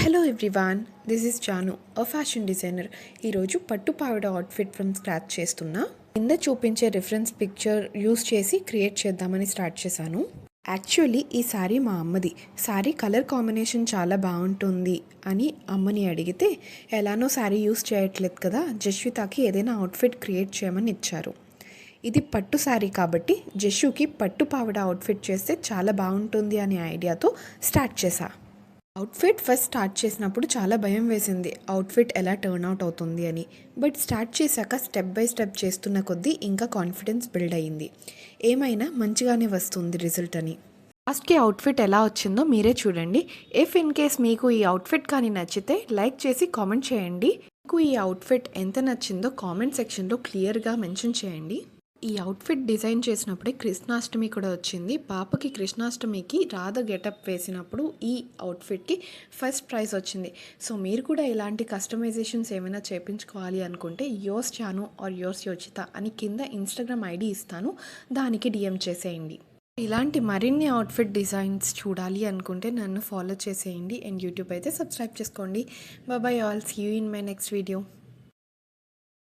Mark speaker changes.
Speaker 1: Hello everyone, this is Janu, a fashion designer. ఈరోజు పట్టు పావిడ అవుట్ఫిట్ ఫ్రమ్ స్క్రాచ్ చేస్తున్నా. కింద చూపించే రిఫరెన్స్ పిక్చర్ యూస్ చేసి క్రియేట్ చేద్దామని స్టార్ట్ చేశాను. యాక్చువల్లీ ఈ శారీ మా అమ్మది. శారీ కలర్ కాంబినేషన్ చాలా బాగుంటుంది అని అమ్మని అడిగితే, ఎలానో శారీ యూస్ చేయట్లేదు కదా, జస్వితాకి ఏదైనా అవుట్ఫిట్ క్రియేట్ చేయమని ఇచ్చారు. ఇది పట్టు శారీ కాబట్టి జస్సుకి పట్టు పావిడ అవుట్ఫిట్ చేస్తే చాలా బాగుంటుంది అనే ఐడియాతో స్టార్ట్ చేశా. అవుట్ఫిట్ ఫస్ట్ స్టార్ట్ చేసినప్పుడు చాలా భయం వేసింది, అవుట్ఫిట్ ఎలా టర్న్ అవుట్ అవుతుంది అని. బట్ స్టార్ట్ చేశాక స్టెప్ బై స్టెప్ చేస్తున్న కొద్దీ ఇంకా కాన్ఫిడెన్స్ బిల్డ్ అయ్యింది. ఏమైనా మంచిగానే వస్తుంది రిజల్ట్ అని. లాస్ట్కి అవుట్ఫిట్ ఎలా వచ్చిందో మీరే చూడండి. ఇఫ్ ఇన్ కేస్ మీకు ఈ అవుట్ఫిట్ కానీ నచ్చితే లైక్ చేసి కామెంట్ చేయండి. మీకు ఈ అవుట్ఫిట్ ఎంత నచ్చిందో కామెంట్ సెక్షన్లో క్లియర్గా మెన్షన్ చేయండి. ఈ అవుట్ఫిట్ డిజైన్ చేసినప్పుడే కృష్ణాష్టమి కూడా వచ్చింది. పాపకి కృష్ణాష్టమికి రాధ గెటప్ వేసినప్పుడు ఈ అవుట్ఫిట్కి ఫస్ట్ ప్రైజ్ వచ్చింది. సో మీరు కూడా ఇలాంటి కస్టమైజేషన్స్ ఏమైనా చేయించుకోవాలి అనుకుంటే yours Janu are yours Yochita అని కింద ఇన్స్టాగ్రామ్ ఐడి ఇస్తాను, దానికి డిఎం చేసేయండి. ఇలాంటి మరిన్ని అవుట్ఫిట్ డిజైన్స్ చూడాలి అనుకుంటే నన్ను ఫాలో చేసేయండి. అండ్ యూట్యూబ్ అయితే సబ్స్క్రైబ్ చేసుకోండి. Bye all, see you in my next video.